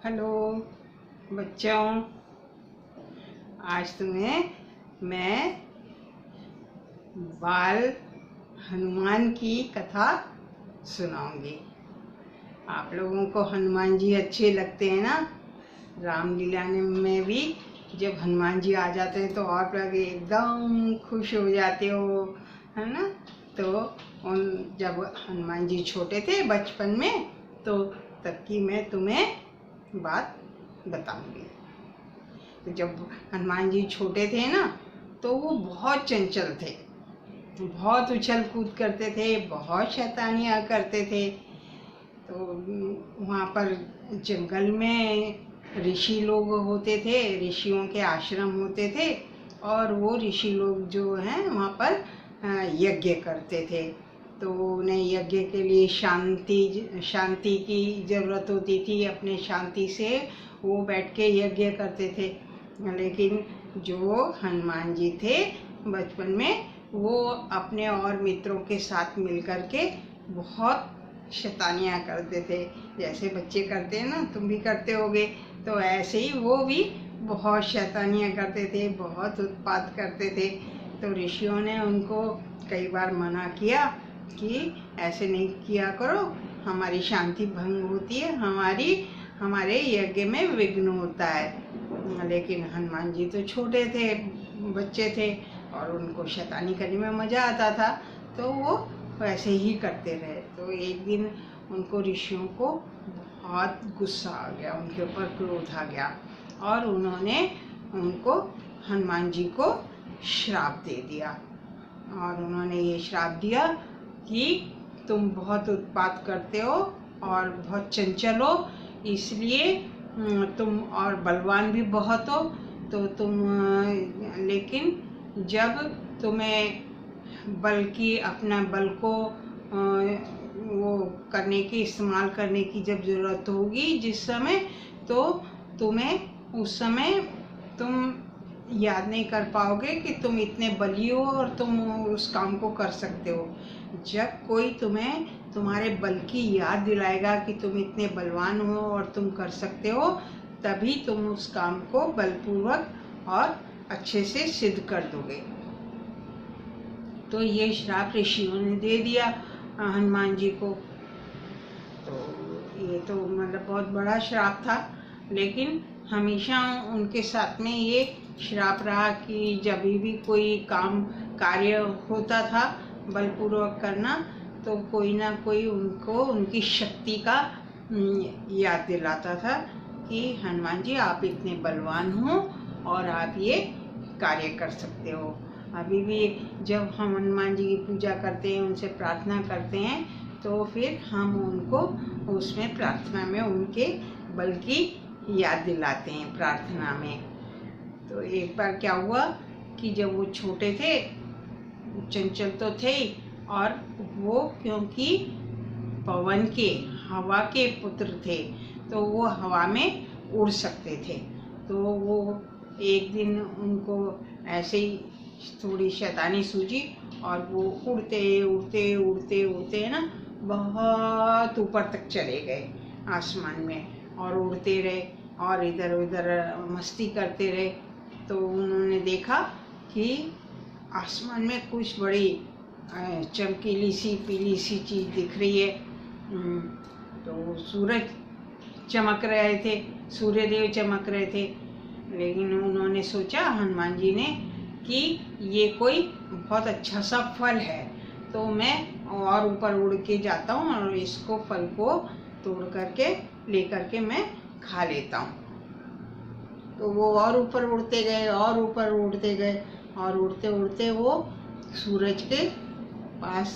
Hello बच्चों, आज तुम्हें मैं बाल हनुमान की कथा सुनाऊंगी। आप लोगों को हनुमान जी अच्छे लगते हैं ना। रामलीला में भी जब हनुमान जी आ जाते हैं तो आप लोग एकदम खुश हो जाते हो, है ना। तो उन जब हनुमान जी छोटे थे बचपन में, तो तब की मैं तुम्हें बात बताऊंगी। तो जब हनुमान जी छोटे थे ना, तो वो बहुत चंचल थे, बहुत उछल कूद करते थे, बहुत शैतानियाँ करते थे। तो वहाँ पर जंगल में ऋषि लोग होते थे, ऋषियों के आश्रम होते थे, और वो ऋषि लोग जो हैं वहाँ पर यज्ञ करते थे। तो उन्हें यज्ञ के लिए शांति की ज़रूरत होती थी। अपने शांति से वो बैठ के यज्ञ करते थे। लेकिन जो हनुमान जी थे बचपन में, वो अपने और मित्रों के साथ मिलकर के बहुत शैतानियाँ करते थे। जैसे बच्चे करते हैं ना, तुम भी करते होगे। तो ऐसे ही वो भी बहुत शैतानियाँ करते थे, बहुत उत्पात करते थे। तो ऋषियों ने उनको कई बार मना किया कि ऐसे नहीं किया करो, हमारी शांति भंग होती है, हमारे यज्ञ में विघ्न होता है। लेकिन हनुमान जी तो छोटे थे, बच्चे थे, और उनको शैतानी करने में मज़ा आता था, तो वो वैसे ही करते रहे। तो एक दिन उनको ऋषियों को बहुत गुस्सा आ गया, उनके ऊपर क्रोध आ गया, और उन्होंने उनको हनुमान जी को श्राप दे दिया। और उन्होंने ये श्राप दिया कि तुम बहुत उत्पात करते हो और बहुत चंचल हो, इसलिए तुम और बलवान भी बहुत हो, तो तुम लेकिन जब तुम्हें अपना बल को वो करने की, इस्तेमाल करने की जब ज़रूरत होगी जिस समय, तो तुम्हें उस समय तुम याद नहीं कर पाओगे कि तुम इतने बली हो और तुम उस काम को कर सकते हो। जब कोई तुम्हें तुम्हारे बल की याद दिलाएगा कि तुम इतने बलवान हो और तुम कर सकते हो, तभी तुम उस काम को बलपूर्वक और अच्छे से सिद्ध कर दोगे। तो ये श्राप ऋषियों ने दे दिया हनुमान जी को। तो ये तो मतलब बहुत बड़ा श्राप था, लेकिन हमेशा उनके साथ में ये श्राप रहा कि जब भी कोई कार्य होता था बलपूर्वक करना, तो कोई ना कोई उनको उनकी शक्ति का याद दिलाता था कि हनुमान जी आप इतने बलवान हो और आप ये कार्य कर सकते हो। अभी भी जब हम हनुमान जी की पूजा करते हैं, उनसे प्रार्थना करते हैं, तो फिर हम उनको उसमें प्रार्थना में उनके बल की याद दिलाते हैं प्रार्थना में। तो एक बार क्या हुआ कि जब वो छोटे थे, चंचल तो थे, और वो क्योंकि पवन के, हवा के पुत्र थे, तो वो हवा में उड़ सकते थे। तो वो एक दिन उनको ऐसे ही थोड़ी शैतानी सूझी, और वो उड़ते उड़ते उड़ते उड़ते ना बहुत ऊपर तक चले गए आसमान में, और उड़ते रहे और इधर उधर मस्ती करते रहे। तो उन्होंने देखा कि आसमान में कुछ बड़ी चमकीली सी पीली सी चीज़ दिख रही है। तो सूरज चमक रहे थे, सूर्यदेव चमक रहे थे। लेकिन उन्होंने सोचा, हनुमान जी ने, कि ये कोई बहुत अच्छा सा फल है, तो मैं और ऊपर उड़ के जाता हूँ और इसको फल को तोड़ करके लेकर के मैं खा लेता हूँ। तो वो और ऊपर उड़ते गए और ऊपर उड़ते गए, और उड़ते उड़ते वो सूरज के पास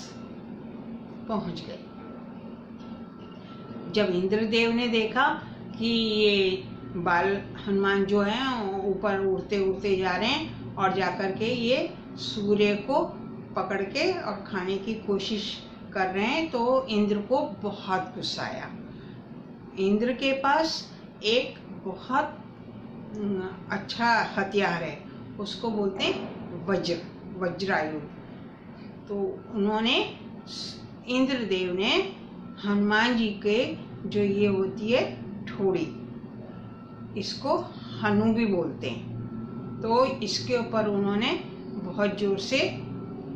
पहुँच गए। जब इंद्रदेव ने देखा कि ये बाल हनुमान जो हैं ऊपर उड़ते उड़ते जा रहे हैं, और जाकर के ये सूर्य को पकड़ के और खाने की कोशिश कर रहे हैं, तो इंद्र को बहुत गुस्सा आया। इंद्र के पास एक बहुत अच्छा हथियार है, उसको बोलते हैं वज्रायुध। तो इंद्रदेव ने हनुमान जी के जो ये होती है ठोड़ी, इसको हनु भी बोलते हैं। तो इसके ऊपर उन्होंने बहुत जोर से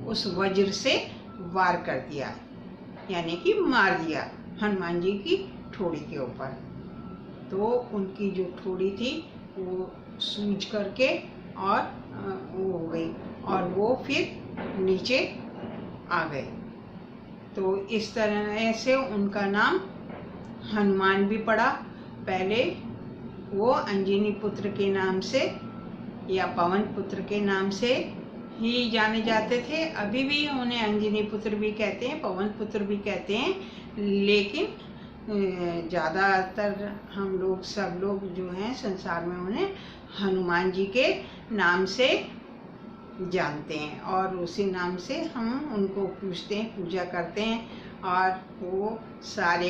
उस वज्र से वार कर दिया, यानी कि मार दिया हनुमान जी की ठोड़ी के ऊपर। तो उनकी जो ठोड़ी थी वो सूज करके और वो हो गई और वो फिर नीचे आ गए। तो इस तरह से उनका नाम हनुमान भी पड़ा। पहले वो अंजनी पुत्र के नाम से या पवन पुत्र के नाम से ही जाने जाते थे। अभी भी उन्हें अंजनी पुत्र भी कहते हैं, पवन पुत्र भी कहते हैं, लेकिन ज़्यादातर हम लोग सब लोग जो हैं संसार में उन्हें हनुमान जी के नाम से जानते हैं और उसी नाम से हम उनको पूजते हैं, पूजा करते हैं और वो सारे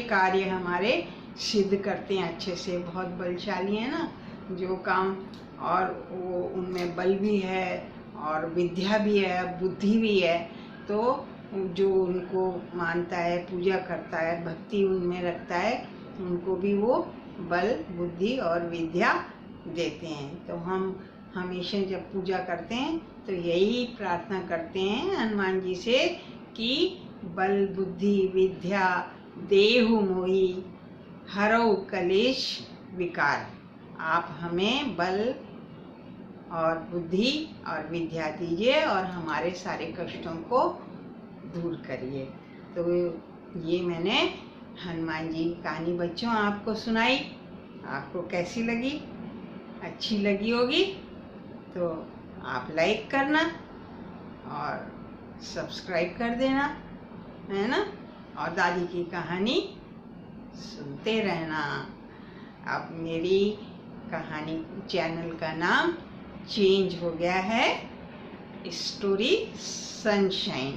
कार्य हमारे सिद्ध करते हैं अच्छे से। बहुत बलशाली है ना जो काम, और वो उनमें बल भी है और विद्या भी है, बुद्धि भी है। तो जो उनको मानता है, पूजा करता है, भक्ति उनमें रखता है, उनको भी वो बल, बुद्धि और विद्या देते हैं। तो हम हमेशा जब पूजा करते हैं तो यही प्रार्थना करते हैं हनुमान जी से कि बल बुद्धि विद्या देहु मोहि हरौ कलेश विकार। आप हमें बल और बुद्धि और विद्या दीजिए और हमारे सारे कष्टों को दूर करिए। तो ये मैंने हनुमान जी की कहानी बच्चों आपको सुनाई। आपको कैसी लगी? अच्छी लगी होगी तो आप लाइक करना और सब्सक्राइब कर देना, है ना, और दादी की कहानी सुनते रहना। अब मेरी कहानी चैनल का नाम चेंज हो गया है, स्टोरी सनशाइन।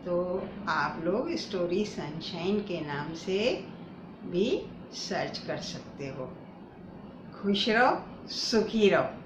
तो आप लोग स्टोरी सनशाइन के नाम से भी सर्च कर सकते हो। खुश रहो, सुखी रहो।